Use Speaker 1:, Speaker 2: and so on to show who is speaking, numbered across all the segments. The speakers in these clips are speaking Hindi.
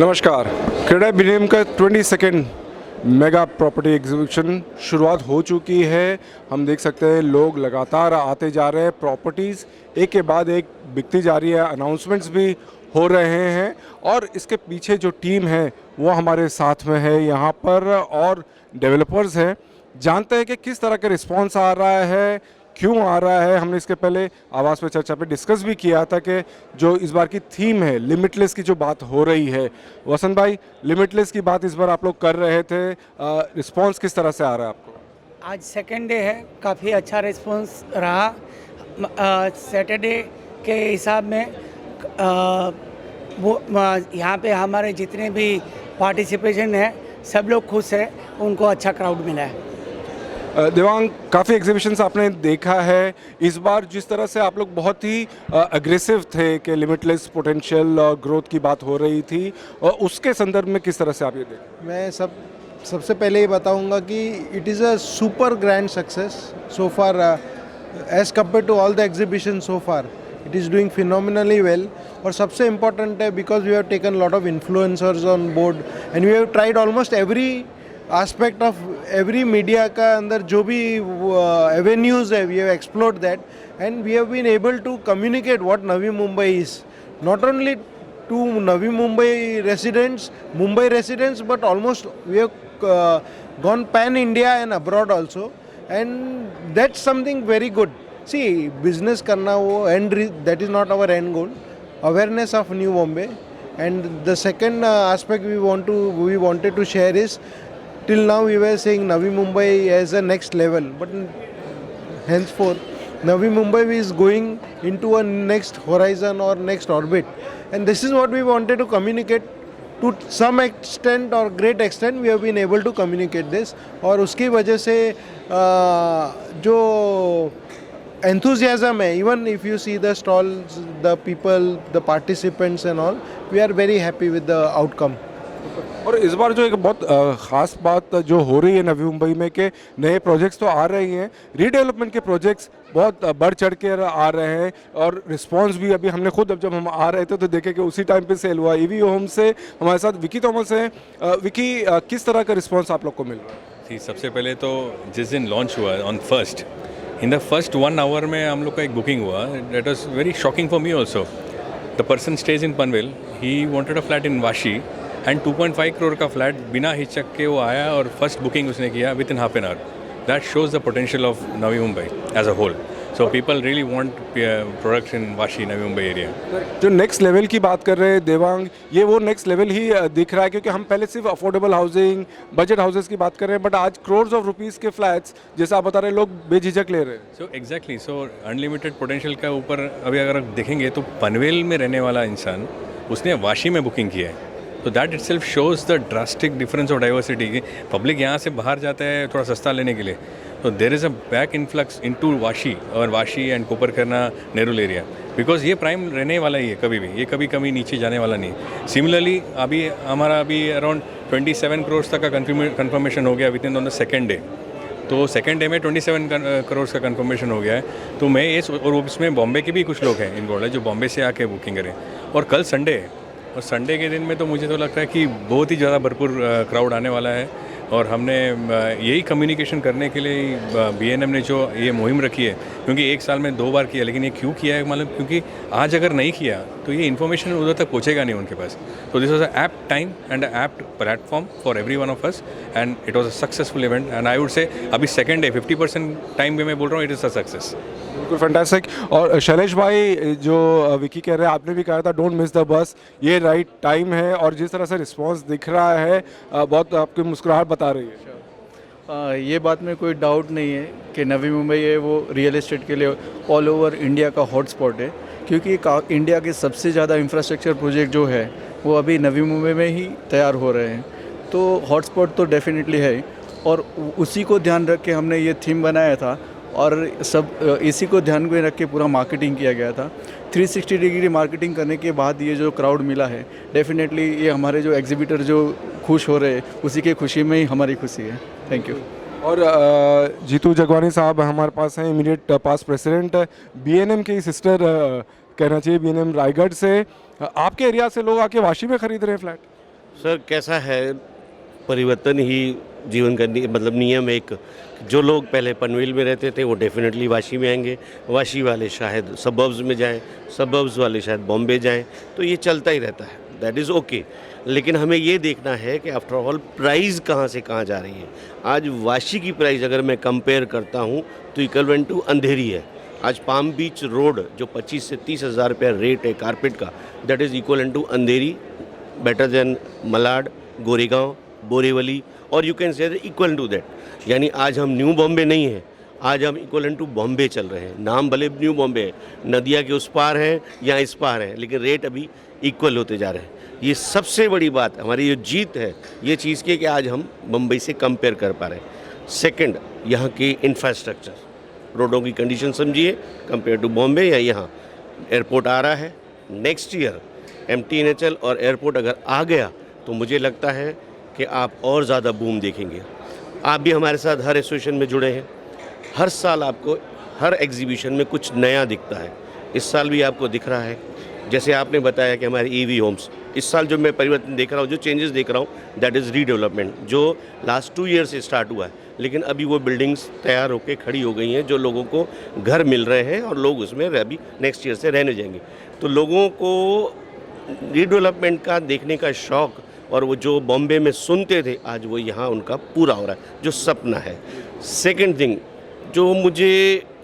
Speaker 1: नमस्कार। क्रेडा बीएनएम का 22nd मेगा प्रॉपर्टी एग्जीबिशन शुरुआत हो चुकी है। हम देख सकते हैं लोग लगातार आते जा रहे हैं, प्रॉपर्टीज़ एक के बाद एक बिकती जा रही है, अनाउंसमेंट्स भी हो रहे हैं और इसके पीछे जो टीम है वो हमारे साथ में है यहाँ पर और डेवलपर्स हैं। जानते हैं कि किस तरह का रिस्पांस आ रहा है, क्यों आ रहा है। हमने इसके पहले आवाज़ पे चर्चा पे डिस्कस भी किया था कि जो इस बार की थीम है लिमिटलेस की जो बात हो रही है, वसंत भाई लिमिटलेस की बात इस बार आप लोग कर रहे थे, रिस्पांस किस तरह से आ रहा है आपको?
Speaker 2: आज सेकेंड डे है, काफ़ी अच्छा रिस्पांस रहा। सैटरडे के हिसाब में वो यहाँ पे हमारे जितने भी पार्टिसिपेशन है सब लोग खुश है, उनको अच्छा क्राउड मिला है।
Speaker 1: देवांग, काफ़ी एग्जीबिशंस आपने देखा है, इस बार जिस तरह से आप लोग बहुत ही अग्रेसिव थे कि लिमिटलेस पोटेंशियल और ग्रोथ की बात हो रही थी, और उसके संदर्भ में किस तरह से आप ये देखें?
Speaker 3: मैं सबसे पहले ये बताऊंगा कि it is a super grand success so far as compare to all the exhibition so far. It is doing phenomenally well. और सबसे इम्पॉर्टेंट है because we have taken lot of influencers on board and we have tried almost every aspect of every media का अंदर जो भी एवेन्यूज़ है, we have explored that and we have been able to communicate what Navi Mumbai is, not only to Navi Mumbai residents, but almost we have gone pan India and abroad also, and that's something very good. See, business karna wo that is not our end goal. Awareness of New Bombay, and the second aspect we wanted to share is, till now we were saying Navi Mumbai as a next level, but henceforth Navi Mumbai is going into a next horizon or next orbit, and this is what we wanted to communicate. To some extent or great extent we have been able to communicate this, और उसकी वजह से जो enthusiasm है, even if you see the stalls, the people, the participants and all, we are very happy with the outcome.
Speaker 1: और इस बार जो एक बहुत ख़ास बात जो हो रही है नवी मुंबई में कि नए प्रोजेक्ट्स तो आ रहे हैं, रीडेवलपमेंट के प्रोजेक्ट्स बहुत बढ़ चढ़ के आ रहे हैं और रिस्पांस भी अभी हमने खुद जब हम आ रहे थे तो देखे कि उसी टाइम पे सेल हुआ। ईवी होम से हमारे साथ विकी थॉमस हैं। विकी, किस तरह का रिस्पांस आप लोग को मिल रहा है?
Speaker 4: सबसे पहले तो जिस दिन लॉन्च हुआ on first, in the first 1 hour में हम लोग का एक बुकिंग हुआ। That was very shocking for me also. The person stage in Panvel, he wanted a flat in Vashi and 2.5 crore का फ्लैट बिना हिचक के वो आया और फर्स्ट बुकिंग उसने किया within half an hour. That shows the potential of Navi Mumbai as a whole. So people really want products in Vashi, Navi Mumbai area.
Speaker 1: जो नेक्स्ट लेवल की बात कर रहे हैं देवांग, ये वो नेक्स्ट लेवल ही दिख रहा है, क्योंकि हम पहले सिर्फ अफोर्डेबल हाउसिंग, बजट हाउसेस की बात कर रहे हैं, बट आज करोड्स ऑफ रुपीस के फ्लैट्स जैसा आप बता रहे हैं लोग बेझिझक ले रहे हैं।
Speaker 4: सो एग्जैक्टली, सो अनलिमिटेड पोटेंशियल का ऊपर अभी अगर आप देखेंगे तो पनवेल में रहने वाला इंसान उसने वाशी में बुकिंग किया है। तो that it self shows the drastic difference of diversity की पब्लिक यहाँ से बाहर जाता है थोड़ा सस्ता लेने के लिए, तो there is a back influx into Vashi और Vashi and Koparkhairane Nerul area, because ये प्राइम रहने वाला ही है कभी भी, ये कभी नीचे जाने वाला नहीं। सिमिलरली अभी हमारा अराउंड 27 करोड़ तक का कन्फर्मेशन हो गया with in on the second day. तो सेकेंड डे में 27 करोड़ का कन्फर्मेशन हो गया है। तो मैं और उसमें बॉम्बे के भी कुछ लोग हैं इन्वॉल्व है जो बॉम्बे से आके बुकिंग करें। और कल संडे है, और संडे के दिन में तो मुझे तो लगता है कि बहुत ही ज़्यादा भरपूर क्राउड आने वाला है। और हमने यही कम्युनिकेशन करने के लिए बीएनएम ने जो ये मुहिम रखी है, क्योंकि एक साल में 2 बार किया, लेकिन ये क्यों किया है मतलब क्योंकि आज अगर नहीं किया तो ये इन्फॉर्मेशन उधर तक पहुँचेगा नहीं उनके पास। तो this was a apt time and a apt platform for every one of us, and it was a successful event. And I would say अभी सेकेंड डे 50% टाइम भी मैं बोल रहा हूँ, इट इज़ अ सक्सेस।
Speaker 1: बिल्कुल फैंटास्टिक। और शैलेश भाई, जो विकी कह रहे हैं, आपने भी कहा था डोंट मिस द बस, ये राइट टाइम है, और जिस तरह से रिस्पांस दिख रहा है बहुत आपकी मुस्कुराहट बता रही है।
Speaker 5: ये बात में कोई डाउट नहीं है कि नवी मुंबई है वो रियल एस्टेट के लिए ऑल ओवर इंडिया का हॉटस्पॉट है, क्योंकि इंडिया के सबसे ज़्यादा इंफ्रास्ट्रक्चर प्रोजेक्ट जो है वो अभी नवी मुंबई में ही तैयार हो रहे हैं। तो हॉटस्पॉट तो डेफिनेटली है, और उसी को ध्यान रख के हमने ये थीम बनाया था, और सब इसी को ध्यान में रख के पूरा मार्केटिंग किया गया था। 360 डिग्री मार्केटिंग करने के बाद ये जो क्राउड मिला है, डेफिनेटली ये हमारे जो एग्जीबिटर जो खुश हो रहे हैं, उसी की खुशी में ही हमारी खुशी है। Thank you.
Speaker 1: और जीतू जगवानी साहब हमारे पास हैं, इमीडिएट पास्ट प्रेसिडेंट बीएनएम की सिस्टर कहना चाहिए बीएनएम रायगढ़ से। आपके एरिया से लोग आके वाशी में खरीद रहे हैं फ्लैट?
Speaker 6: सर कैसा है, परिवर्तन ही जीवन का मतलब नियम है एक। जो लोग पहले पनवेल में रहते थे वो डेफिनेटली वाशी में आएंगे, वाशी वाले शायद सबर्ब्स में जाएं, सबर्ब्स वाले शायद बॉम्बे जाएं, तो ये चलता ही रहता है, दैट इज़ ओके। लेकिन हमें ये देखना है कि आफ्टर ऑल प्राइस कहाँ से कहाँ जा रही है। आज वाशी की प्राइस अगर मैं कंपेयर करता हूँ तो इक्वलेंट टू अंधेरी है। आज पाम बीच रोड जो 25 से 30 हज़ार रुपया रेट है कारपेट का, that is equivalent to Andheri, better than Malad, Goregaon, Borivali, और you can say equal to that. यानी आज हम न्यू बॉम्बे नहीं है, आज हम इक्वल टू बॉम्बे चल रहे हैं। नाम भले न्यू बॉम्बे है, नदिया के उस पार है या इस पार है, लेकिन रेट अभी इक्वल होते जा रहे हैं। ये सबसे बड़ी बात हमारी जो जीत है ये चीज़ की कि आज हम बम्बई से कंपेयर कर पा रहे हैं। सेकंड, यहाँ की इंफ्रास्ट्रक्चर, रोडों की कंडीशन समझिए कंपेयर टू बॉम्बे या यहाँ। एयरपोर्ट आ रहा है नेक्स्ट ईयर, MTNHL और एयरपोर्ट अगर आ गया तो मुझे लगता है कि आप और ज़्यादा बूम देखेंगे। आप भी हमारे साथ हर एसोसिएशन में जुड़े हैं, हर साल आपको हर एग्जीबिशन में कुछ नया दिखता है। इस साल भी आपको दिख रहा है, जैसे आपने बताया कि हमारे EV होम्स, इस साल जो मैं परिवर्तन देख रहा हूँ, जो चेंजेस देख रहा हूँ, दैट इज़ रीडेवलपमेंट, जो लास्ट 2 ईयर से स्टार्ट हुआ है, लेकिन अभी वो बिल्डिंग्स तैयार होकर खड़ी हो गई हैं, जो लोगों को घर मिल रहे हैं और लोग उसमें अभी नेक्स्ट ईयर से रहने जाएंगे। तो लोगों को रीडेवलपमेंट का देखने का शौक़, और वो जो बॉम्बे में सुनते थे आज वो यहाँ उनका पूरा हो रहा है, जो सपना है। सेकंड थिंग जो मुझे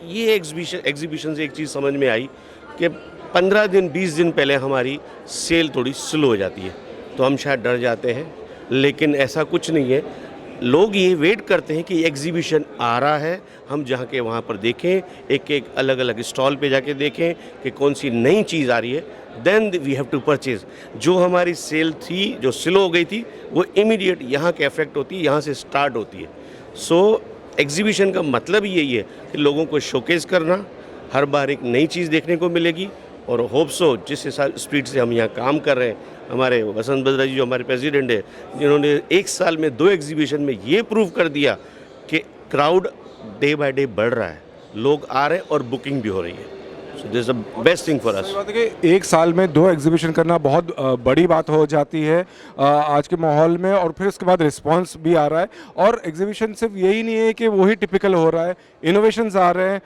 Speaker 6: ये एग्जीबिशन से एक चीज़ समझ में आई कि 15 दिन 20 दिन पहले हमारी सेल थोड़ी स्लो हो जाती है, तो हम शायद डर जाते हैं, लेकिन ऐसा कुछ नहीं है। लोग ये वेट करते हैं कि एग्जीबिशन आ रहा है, हम जहाँ के वहाँ पर देखें, एक एक अलग अलग स्टॉल पे जाके देखें कि कौन सी नई चीज़ आ रही है, then we have to purchase. जो हमारी सेल थी जो स्लो हो गई थी वो इमीडिएट यहाँ के इफेक्ट होती है, यहाँ से स्टार्ट होती है। सो एग्जीबिशन का मतलब यही है कि लोगों को शोकेस करना, हर बार एक नई चीज़ देखने को मिलेगी। और होप सो जिस स्पीड से हम यहाँ काम कर रहे हैं, हमारे वसंत बद्रा जी जो हमारे प्रेसिडेंट है, जिन्होंने एक साल में 2 एग्जीबिशन में ये प्रूव कर दिया कि क्राउड डे बाय डे बढ़ रहा है, लोग आ रहे हैं और बुकिंग भी हो रही है। So this is the best thing for us.
Speaker 1: बात है कि एक साल में 2 एग्जीबिशन करना बहुत बड़ी बात हो जाती है आज के माहौल में, और फिर उसके बाद रिस्पांस भी आ रहा है। और एग्जीबिशन सिर्फ यही नहीं है कि वही टिपिकल हो रहा है, इनोवेशंस आ रहे हैं।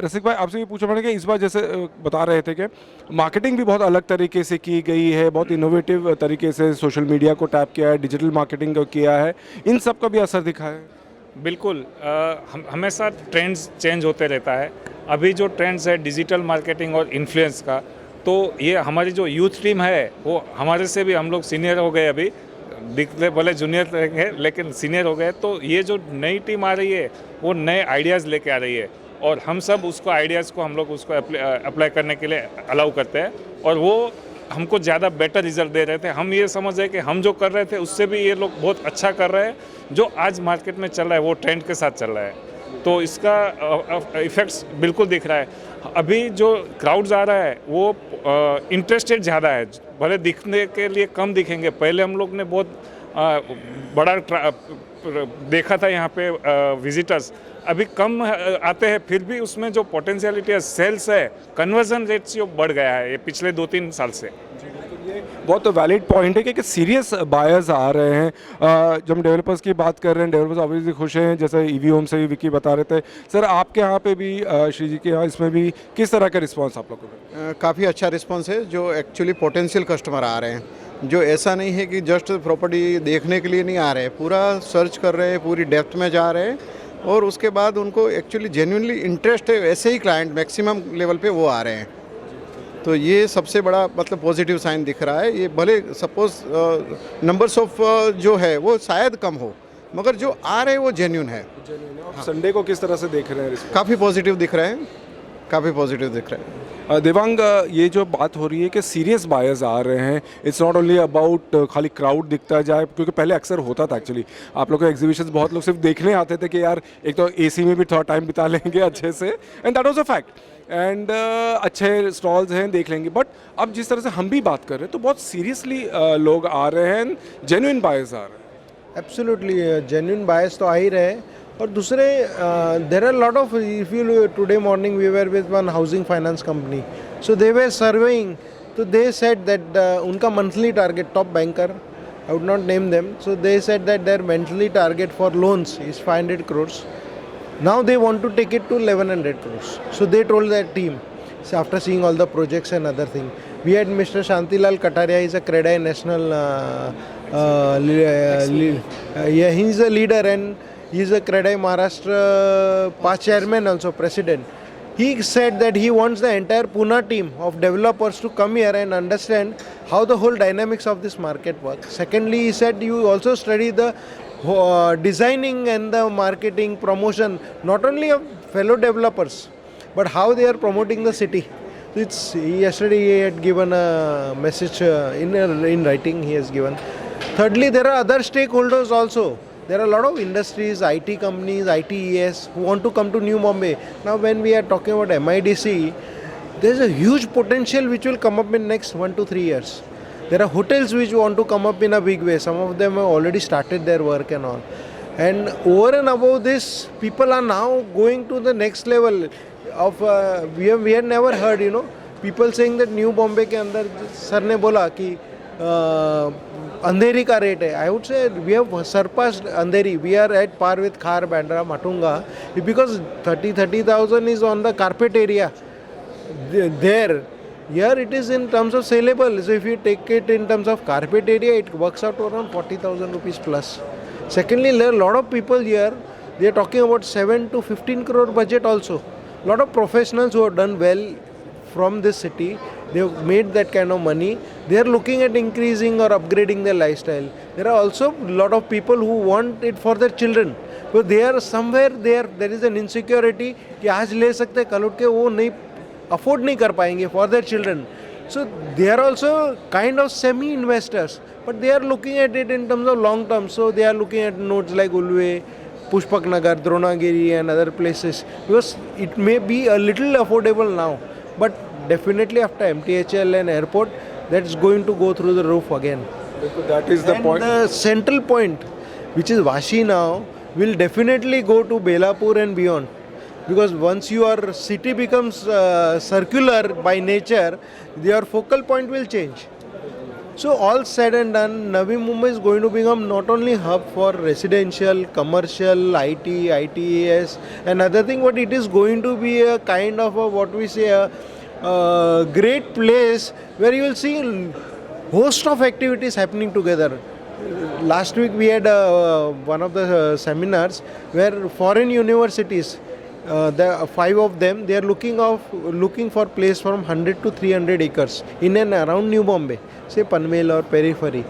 Speaker 1: रसिक भाई आपसे ये पूछना पड़ेगा कि इस बार जैसे बता रहे थे कि मार्केटिंग भी बहुत अलग तरीके से की गई है, बहुत इनोवेटिव तरीके से सोशल मीडिया को टैप किया है, डिजिटल मार्केटिंग को किया है, इन सब का भी असर दिखा है।
Speaker 7: बिल्कुल, हमेशा ट्रेंड्स चेंज होते रहता है। अभी जो ट्रेंड्स है डिजिटल मार्केटिंग और इन्फ्लुएंस का, तो ये हमारी जो यूथ टीम है वो हमारे से भी, हम लोग सीनियर हो गए, अभी दिखते भले जूनियर रहेंगे लेकिन सीनियर हो गए। तो ये जो नई टीम आ रही है वो नए आइडियाज़ लेके आ रही है, और हम सब उसको आइडियाज़ को हम लोग उसको अप्लाई करने के लिए अलाउ करते हैं, और वो हमको ज़्यादा बेटर रिजल्ट दे रहे थे। हम ये समझ रहे कि हम जो कर रहे थे उससे भी ये लोग बहुत अच्छा कर रहे हैं। जो आज मार्केट में चल रहा है वो ट्रेंड के साथ चल रहा है, तो इसका इफ़ेक्ट्स बिल्कुल दिख रहा है। अभी जो क्राउड्स आ रहा है वो इंटरेस्टेड ज़्यादा है, भले दिखने के लिए कम दिखेंगे। पहले हम लोग ने बहुत बड़ा देखा था यहाँ पे विजिटर्स, अभी कम आते हैं, फिर भी उसमें जो पोटेंशियलिटी है, सेल्स है, कन्वर्जन रेट्स बढ़ गया है ये पिछले 2-3 साल से।
Speaker 1: बहुत वैलिड पॉइंट है कि सीरियस बायर्स आ रहे हैं। जब हम डेवलपर्स की बात कर रहे हैं, डेवलपर्स ऑब्वियसली खुश हैं, जैसे EV होम से भी विकी बता रहे थे। सर आपके यहाँ पे भी, श्री जी के यहाँ, इसमें भी किस तरह का रिस्पांस आप लोगों को?
Speaker 8: काफ़ी अच्छा रिस्पांस है। जो एक्चुअली पोटेंशियल कस्टमर आ रहे हैं, जो ऐसा नहीं है कि जस्ट प्रॉपर्टी देखने के लिए नहीं आ रहे हैं, पूरा सर्च कर रहे हैं, पूरी डेप्थ में जा रहे हैं, और उसके बाद उनको एक्चुअली जेन्युइनली इंटरेस्ट है, ऐसे ही क्लाइंट मैक्सिमम लेवल पे वो आ रहे हैं। तो ये सबसे बड़ा मतलब पॉजिटिव साइन दिख रहा है। ये भले सपोज नंबर्स ऑफ जो है वो शायद कम हो, मगर जो आ रहे हैं वो जेन्युइन है।
Speaker 1: संडे को किस तरह से देख रहे हैं?
Speaker 8: काफ़ी पॉजिटिव दिख रहे हैं, काफ़ी पॉजिटिव दिख रहे हैं।
Speaker 1: देवांग, ये जो बात हो रही है कि सीरियस बायर्स आ रहे हैं, इट्स नॉट ओनली अबाउट खाली क्राउड दिखता जाए, क्योंकि पहले अक्सर होता था एक्चुअली आप लोग को एग्जीबिशंस, बहुत लोग सिर्फ देखने आते थे कि यार एक तो AC में भी थोड़ा टाइम बिता लेंगे अच्छे से, and that was a fact, and अच्छे स्टॉल्स हैं देख लेंगे। बट अब जिस तरह से हम भी बात कर रहे हैं तो बहुत सीरियसली लोग आ रहे हैं, जेन्युइन बायर्स आ रहे हैं।
Speaker 3: एब्सोल्युटली जेन्युइन बायर्स तो आ ही रहे हैं। और दूसरे there are lot of, if you today morning we were with one housing finance company, so they were surveying, तो दे सेड दैट उनका monthly target, top banker I would not name them. So they said that their monthly target for loans is 500 crores. Now they want to take it to 1100 crores. So they told their team, so after seeing all the projects and other thing. We had Mr. Shantilal Kataria, he's a CREDAI national, he's a leader and he's a CREDAI Maharashtra past chairman also, president. He said that he wants the entire Pune team of developers to come here and understand how the whole dynamics of this market works. Secondly, he said you also study the designing and the marketing promotion, not only of fellow developers, but how they are promoting the city. Yesterday he had given a message in writing he has given. Thirdly, there are other stakeholders also. There are a lot of industries, IT companies, ITES who want to come to New Bombay. Now when we are talking about MIDC, there is a huge potential which will come up in next 1 to 3 years. There are hotels which want to come up in a big way. Some of them have already started their work and all. And over and above this, people are now going to the next level of, we had never heard, people saying that New Bombay ke andar, sir ne bola ki Andheri ka rate hai. I would say we have surpassed Andheri. We are at par with Khar, Bandra, Matunga because 30,000 is on the carpet area there. Here it is in terms of saleable. So if you take it in terms of carpet area, it works out to around 40,000 rupees plus. Secondly, there are a lot of people here. They are talking about 7 to 15 crore budget also. A lot of professionals who have done well from this city, they have made that kind of money. They are looking at increasing or upgrading their lifestyle. There are also a lot of people who want it for their children. But they are somewhere there is an insecurity कि आज ले सकते कल उठ के वो नहीं afford नहीं कर पाएंगे for their children. So they are also kind of semi-investors, but they are looking at it in terms of long term. So they are looking at nodes like Ulve, Pushpak Nagar, Dronagiri and other places because it may be a little affordable now, but definitely after MTHL and airport, that's going to go through the roof again.
Speaker 1: That is the point.
Speaker 3: The central point, which is Vashi now, will definitely go to Belapur and beyond. Because once your city becomes circular by nature, your focal point will change. So all said and done, Navi Mumbai is going to become not only hub for residential, commercial, IT, ITES and other thing, but it is going to be a kind of a great place where you will see a host of activities happening together. Last week we had one of the seminars where foreign universities, there are 5 of them, they are looking for place from 100 to 300 acres in and around New Bombay, say Panvel or periphery.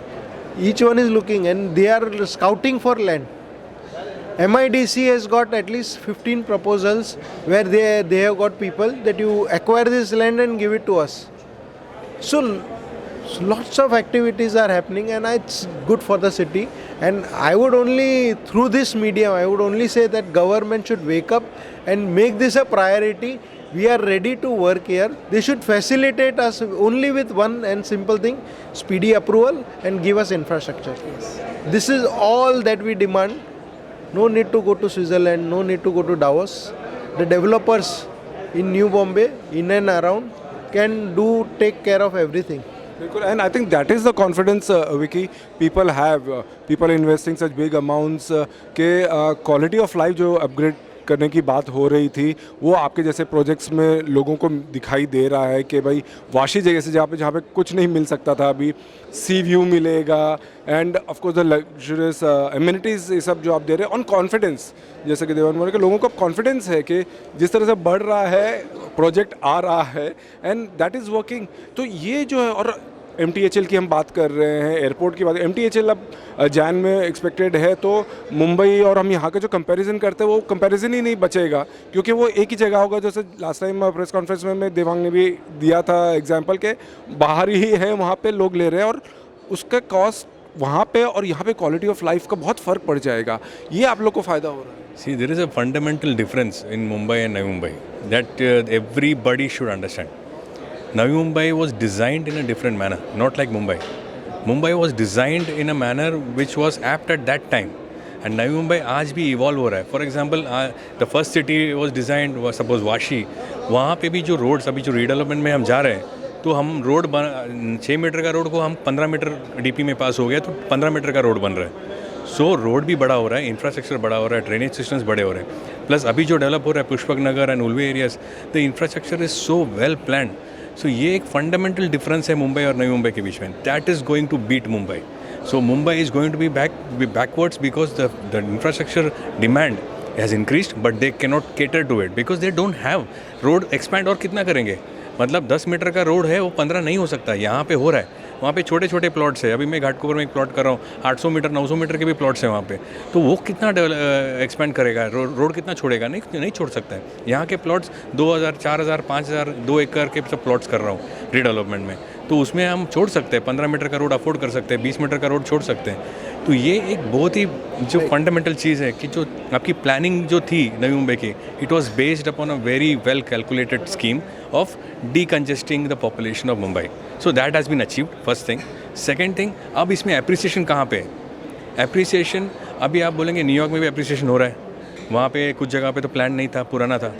Speaker 3: Each one is looking and they are scouting for land. MIDC has got at least 15 proposals where they have got people that you acquire this land and give it to us. So lots of activities are happening and it's good for the city. And I would only, through this medium, I would only say that government should wake up and make this a priority. We are ready to work here. They should facilitate us only with one and simple thing, speedy approval and give us infrastructure. This is all that we demand. No need to go to Switzerland, no need to go to Davos. The developers in New Bombay, in and around, can take care of everything.
Speaker 1: And I think that is the confidence, Vicky, people have. People investing such big amounts के quality of life जो upgrade करने की बात हो रही थी, वो आपके जैसे प्रोजेक्ट्स में लोगों को दिखाई दे रहा है कि भाई वाशी जगह से जहाँ पे कुछ नहीं मिल सकता था अभी सी व्यू मिलेगा end of course the luxurious amenities ये सब जो आप दे रहे हैं ऑन कॉन्फिडेंस, जैसे कि देवन बोले कि लोगों को कॉन्फिडेंस है कि जिस तरह से बढ़ रहा है प्रोजेक्ट आ रहा है एंड दैट इज़ वर्किंग. तो ये जो है, और MTHL की हम बात कर रहे हैं, एयरपोर्ट की बात, MTHL अब जैन में एक्सपेक्टेड है, तो मुंबई और हम यहाँ का जो कंपैरिजन करते हैं वो कंपैरिजन ही नहीं बचेगा क्योंकि वो एक ही जगह होगा. जैसे लास्ट टाइम प्रेस कॉन्फ्रेंस में देवांग ने भी दिया था एग्जांपल के बाहर ही है, वहाँ पे लोग ले रहे हैं और उसका कॉस्ट वहाँ पे और यहाँ पे क्वालिटी ऑफ लाइफ का बहुत फ़र्क पड़ जाएगा. ये आप लोग को फ़ायदा हो रहा है.
Speaker 4: See, there is a fundamental difference in Mumbai and Navi Mumbai that everybody should understand. Navi Mumbai was designed in a different manner, not like Mumbai. Mumbai was designed in a manner which was apt at that time. And Navi Mumbai आज भी evolve हो रहा है. For example, the first city was designed was suppose Vashi. वहाँ पे भी जो roads अभी जो redevelopment में हम जा रहे हैं, तो हम रोड 6 मीटर का रोड को हम 15 मीटर डीपी में पास हो गया, तो 15 मीटर का रोड बन रहा है। सो रोड भी बड़ा हो रहा है, इंफ्रास्ट्रक्चर बड़ा हो रहा है, ड्रेनेज सिस्टम्स बड़े हो रहे हैं। प्लस अभी जो डेवलप हो रहा है Pushpak Nagar and Ulwe areas, the infrastructure is so well planned. So ये एक फंडामेंटल डिफरेंस है मुंबई और नई मुंबई के बीच में। That is going to beat Mumbai. So Mumbai is going to be backwards because the infrastructure demand has increased, but they cannot cater to it because they don't have road expand। और कितना करेंगे? मतलब 10 मीटर का रोड है वो 15 नहीं हो सकता। यहाँ पे हो रहा है, वहाँ पे छोटे छोटे प्लॉट्स है। अभी मैं घाटकोपर में एक प्लॉट कर रहा हूँ, 800 मीटर 900 मीटर के भी प्लॉट्स हैं वहाँ पे। तो वो कितना एक्सपेंड करेगा? रोड कितना छोड़ेगा? नहीं छोड़ सकता है। यहाँ के प्लॉट्स 2000 4000 5000 2 एकड़ के सब प्लॉट्स कर रहा हूँ रीडेवलपमेंट में, तो उसमें हम छोड़ सकते हैं। 15 मीटर का रोड अफोर्ड कर सकते हैं, 20 मीटर का रोड छोड़ सकते हैं। तो ये एक बहुत ही जो फंडामेंटल चीज़ है कि जो आपकी प्लानिंग जो थी नवी मुंबई की, it was based upon a very well calculated scheme of decongesting the population of Mumbai. So that has been achieved, first thing. Second thing, अब इसमें एप्रिसिएशन कहाँ पे है? एप्रिसिएशन अभी आप बोलेंगे न्यूयॉर्क में भी एप्रिसिएशन हो रहा है, वहाँ पे कुछ जगह पे तो प्लान नहीं था, पुराना था,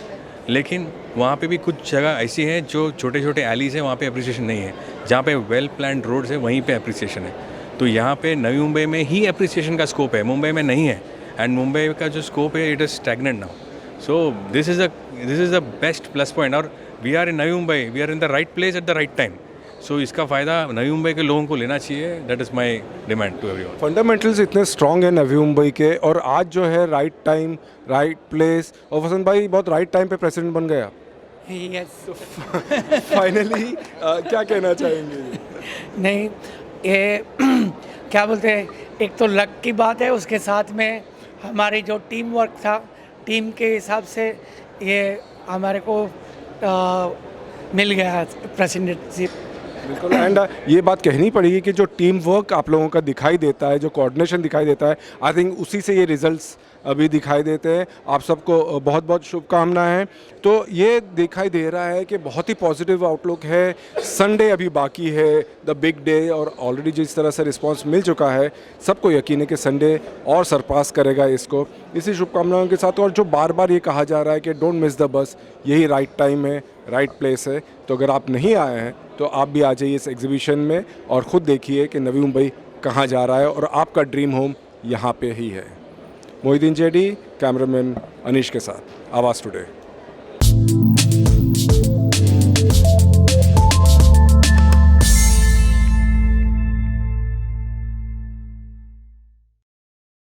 Speaker 4: लेकिन वहाँ पे भी कुछ जगह ऐसी हैं जो छोटे छोटे एलीज हैं, वहाँ पे एप्रिसिएशन नहीं है। जहाँ पे वेल प्लान्ड रोड्स है वहीं पे एप्रिसिएशन है। तो यहाँ पे नवी मुंबई में ही एप्रिसिएशन का स्कोप है, मुंबई में नहीं है। एंड मुंबई का जो स्कोप है it is stagnant now. So this is the best plus point. और we are in Navi Mumbai, we are in the right place at the right time. So इसका फ़ायदा नवी मुंबई के लोगों को लेना चाहिए। That is my demand to everyone.
Speaker 1: Fundamentals इतने स्ट्रॉन्ग हैं नवी मुंबई के, और आज जो है राइट टाइम राइट प्लेस, और वसंत भाई बहुत राइट टाइम पे प्रेसिडेंट बन गया।
Speaker 2: यस।
Speaker 1: फाइनली क्या कहना चाहेंगे?
Speaker 2: नहीं, ये क्या बोलते हैं, एक तो लक की बात है, उसके साथ में हमारी जो टीम वर्क था, टीम के हिसाब से ये हमारे को मिल गया प्रेसिडेंटशिप।
Speaker 1: बिल्कुल। एंड ये बात कहनी पड़ेगी कि जो टीम वर्क आप लोगों का दिखाई देता है, जो कोऑर्डिनेशन दिखाई देता है, आई थिंक उसी से ये रिजल्ट्स अभी दिखाई देते हैं। आप सबको बहुत बहुत शुभकामनाएं। तो ये दिखाई दे रहा है कि बहुत ही पॉजिटिव आउटलुक है। संडे अभी बाकी है, द बिग डे, और ऑलरेडी जिस तरह से रिस्पांस मिल चुका है, सबको यकीन है कि संडे और सरपास करेगा इसको। इसी शुभकामनाओं के साथ, और जो बार बार ये कहा जा रहा है कि डोंट मिस द बस, यही राइट टाइम है, राइट प्लेस है। तो अगर आप नहीं आए हैं तो आप भी आ जाइए इस एग्जीबिशन में और ख़ुद देखिए कि नवी मुंबई कहाँ जा रहा है, और आपका ड्रीम होम यहाँ पे ही है। मोहिदीन जेडी, कैमरामैन अनीश के साथ, आवाज़ टुडे।